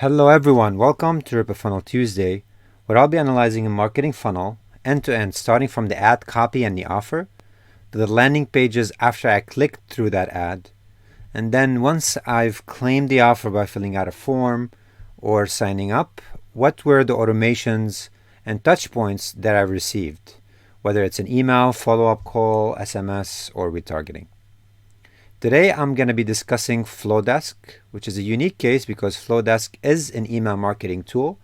Hello everyone, welcome to Rip a Funnel Tuesday, where I'll be analyzing a marketing funnel end to end, starting from the ad copy and the offer to the landing pages after I clicked through that ad. And then once I've claimed the offer by filling out a form or signing up, what were the automations and touch points that I've received, whether it's an email, follow-up call, SMS, or retargeting. Today, I'm going to be discussing Flodesk, which is a unique case because Flodesk is an email marketing tool.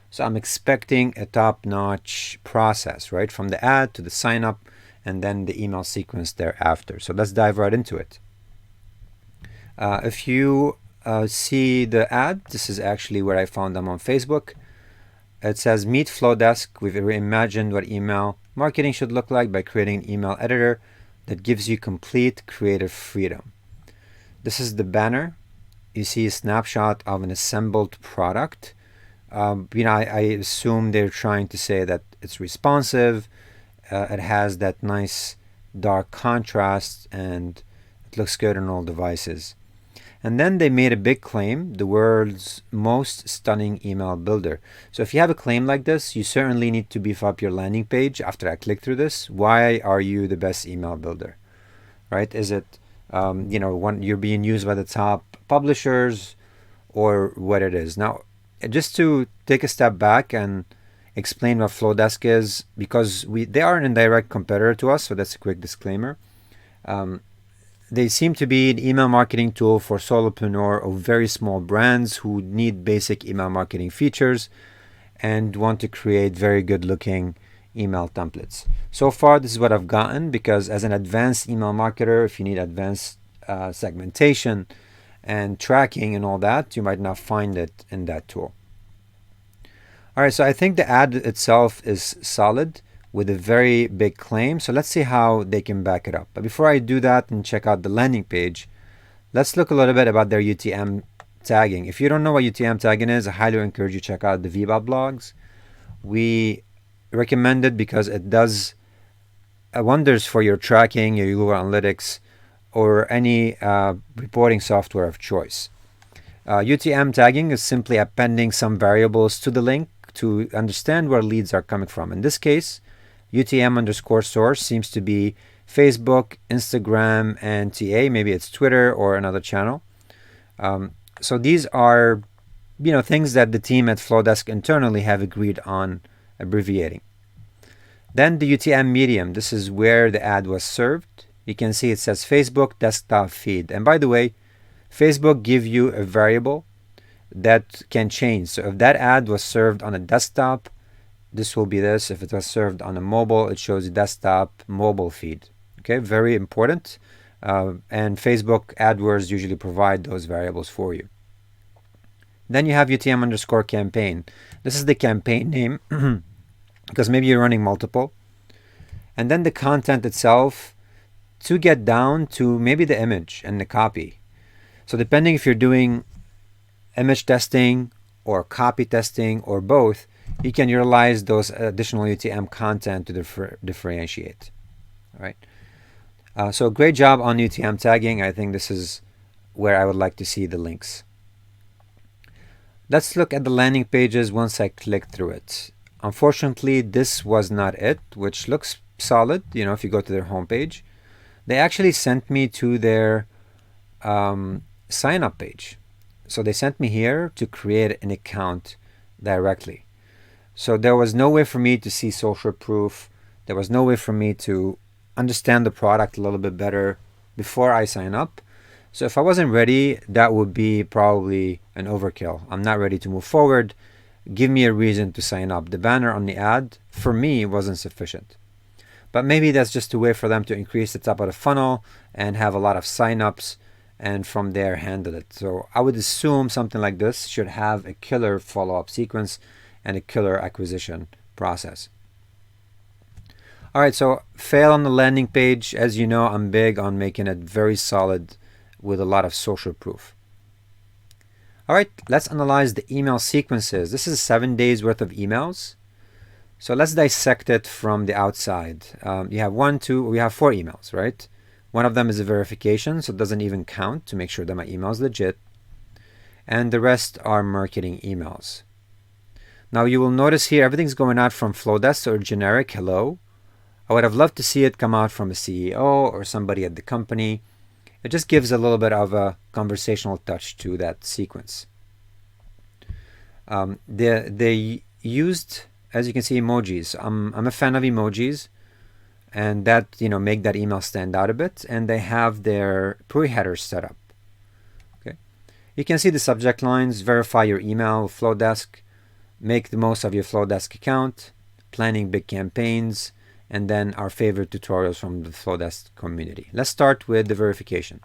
So I'm expecting a top-notch process, right? From the ad to the sign-up and then the email sequence thereafter. So let's dive right into it. If you see the ad, this is actually where I found them on Facebook. It says, Meet Flodesk. We've reimagined what email marketing should look like by creating an email editor that gives you complete creative freedom. This is the banner. You see a snapshot of an assembled product. I assume they're trying to say that it's responsive. It has that nice dark contrast and it looks good on all devices. And then they made a big claim, the world's most stunning email builder. So if you have a claim like this, you certainly need to beef up your landing page after I click through this. Why are you the best email builder, right? Is it, when you're being used by the top publishers or what it is? Now, just to take a step back and explain what Flodesk is, because they are an indirect competitor to us, so that's a quick disclaimer. They seem to be an email marketing tool for solopreneur or very small brands who need basic email marketing features and want to create very good looking email templates. So far, this is what I've gotten because as an advanced email marketer, if you need advanced segmentation and tracking and all that, you might not find it in that tool. All right, so I think the ad itself is solid with a very big claim. So let's see how they can back it up. But before I do that and check out the landing page, let's look a little bit about their UTM tagging. If you don't know what UTM tagging is, I highly encourage you to check out the VBOT blogs. We recommend it because it does wonders for your tracking, your Google Analytics, or any reporting software of choice. UTM tagging is simply appending some variables to the link to understand where leads are coming from. In this case, UTM_source seems to be Facebook, Instagram, and TA. Maybe it's Twitter or another channel. So these are, things that the team at Flodesk internally have agreed on abbreviating. Then the UTM medium. This is where the ad was served. You can see it says Facebook desktop feed. And by the way, Facebook give you a variable that can change. So if that ad was served on a desktop, this will be this. If it was served on a mobile, it shows desktop mobile feed. Okay, very important. And Facebook AdWords usually provide those variables for you. Then you have UTM_campaign. This is the campaign name because maybe you're running multiple. And then the content itself to get down to maybe the image and the copy. So depending if you're doing image testing or copy testing or both, you can utilize those additional UTM content to differentiate. All right. So great job on UTM tagging. I think this is where I would like to see the links. Let's look at the landing pages once I click through it. Unfortunately, this was not it, which looks solid. If you go to their homepage, they actually sent me to their sign up page. So they sent me here to create an account directly. So there was no way for me to see social proof. There was no way for me to understand the product a little bit better before I sign up. So if I wasn't ready, that would be probably an overkill. I'm not ready to move forward. Give me a reason to sign up. The banner on the ad, for me, wasn't sufficient. But maybe that's just a way for them to increase the top of the funnel and have a lot of signups and from there handle it. So I would assume something like this should have a killer follow-up sequence and a killer acquisition process. All right, so fail on the landing page. As you know, I'm big on making it very solid with a lot of social proof. All right, let's analyze the email sequences. This is 7 days worth of emails. So let's dissect it from the outside. We have 4 emails, right? One of them is a verification, so it doesn't even count to make sure that my email is legit. and the rest are marketing emails. Now you will notice here everything's going out from Flodesk or generic hello. I would have loved to see it come out from a CEO or somebody at the company. It just gives a little bit of a conversational touch to that sequence. They used, as you can see, emojis. I'm a fan of emojis, and that make that email stand out a bit. And they have their pre-headers set up. Okay, you can see the subject lines: verify your email with Flodesk, make the most of your Flodesk account, planning big campaigns, and then our favorite tutorials from the Flodesk community. Let's start with the verification.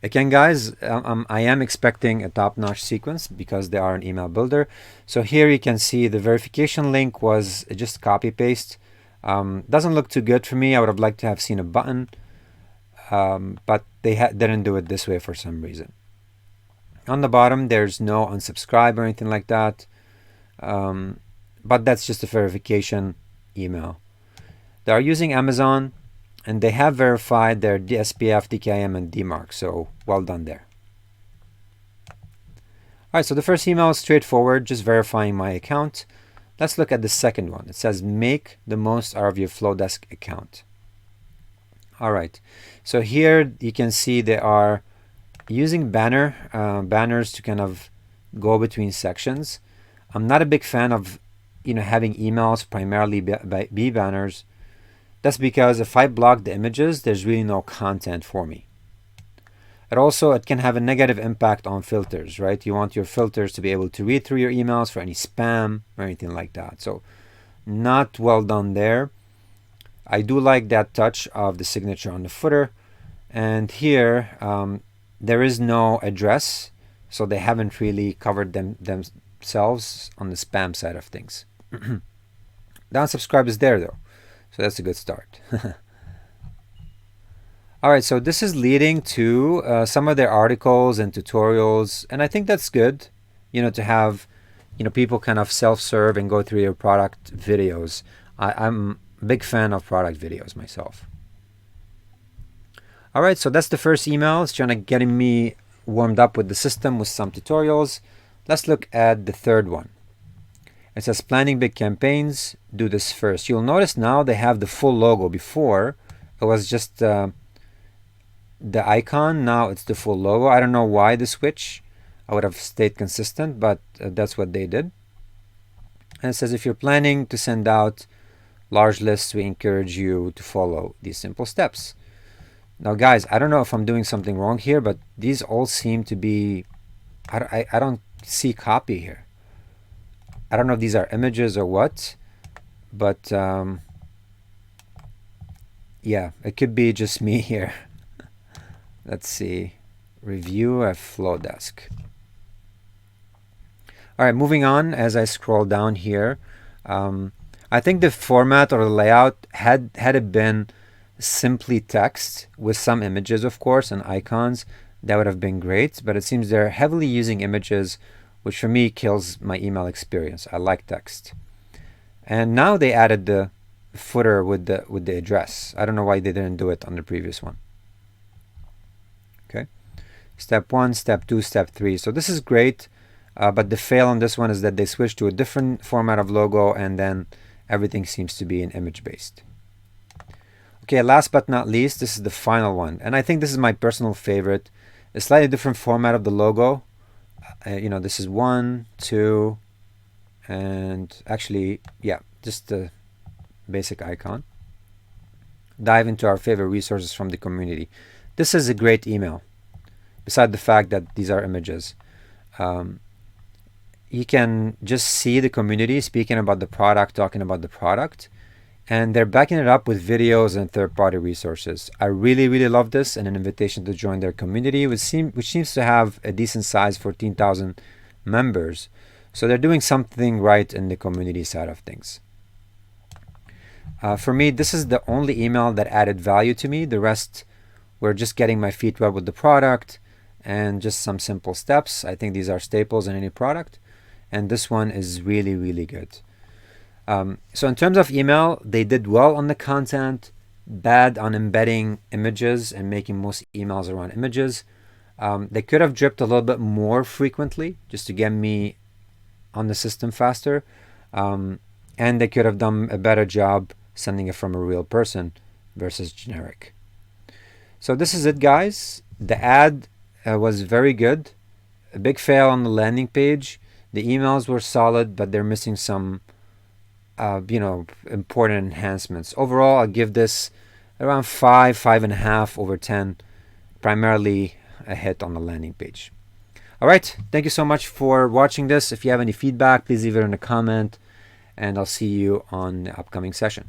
Again, guys, I am expecting a top-notch sequence because they are an email builder. So here you can see the verification link was just copy-paste. Doesn't look too good for me. I would have liked to have seen a button, but they didn't do it this way for some reason. On the bottom, there's no unsubscribe or anything like that, but that's just a verification email. They are using Amazon, and they have verified their SPF, DKIM, and DMARC, so well done there. All right, so the first email is straightforward, just verifying my account. Let's look at the second one. It says, make the most out of your Flodesk account. All right, so here you can see they are using banners to kind of go between sections. I'm not a big fan of having emails primarily be banners. That's because if I block the images, there's really no content for me. It can have a negative impact on filters, right? You want your filters to be able to read through your emails for any spam or anything like that. So not well done there. I do like that touch of the signature on the footer. And here, there is no address, so they haven't really covered themselves on the spam side of things. The unsubscribe is there though, so that's a good start. All right, so this is leading to some of their articles and tutorials, and I think that's good, to have, people kind of self-serve and go through your product videos. I'm a big fan of product videos myself. All right, so that's the first email. It's trying to get me warmed up with the system with some tutorials. Let's look at the third one. It says planning big campaigns, do this first. You'll notice now they have the full logo. Before, it was just the icon. Now it's the full logo. I don't know why the switch. I would have stayed consistent, but that's what they did. And it says if you're planning to send out large lists, we encourage you to follow these simple steps. Now, guys, I don't know if I'm doing something wrong here, but these all seem to be, I don't see copy here. I don't know if these are images or what, but yeah, it could be just me here. Let's see. Review of Flodesk. All right, moving on as I scroll down here. I think the format or the layout had it been simply text with some images, of course, and icons, that would have been great. But it seems they're heavily using images, which for me kills my email experience. I like text. And now they added the footer with the address. I don't know why they didn't do it on the previous one. Okay. Step 1, Step 2, Step 3. So this is great, but the fail on this one is that they switched to a different format of logo, and then everything seems to be an image-based. Okay, last but not least, this is the final one. And I think this is my personal favorite. A slightly different format of the logo. This is 1, 2, and actually, yeah, just the basic icon. Dive into our favorite resources from the community. This is a great email. Beside the fact that these are images, you can just see the community speaking about the product, talking about the product, and they're backing it up with videos and third-party resources. I really, really love this, and an invitation to join their community, which seems to have a decent size, 14,000 members. So they're doing something right in the community side of things. For me, this is the only email that added value to me. The rest were just getting my feet wet with the product and just some simple steps. I think these are staples in any product. And this one is really, really good. So in terms of email, they did well on the content, bad on embedding images and making most emails around images. They could have dripped a little bit more frequently just to get me on the system faster. And they could have done a better job sending it from a real person versus generic. So this is it, guys. The ad was very good. A big fail on the landing page. The emails were solid, but they're missing some, important enhancements. Overall, I'll give this around 5.5 over 10. Primarily a hit on the landing page. All right. Thank you so much for watching this. If you have any feedback, please leave it in a comment, and I'll see you on the upcoming session.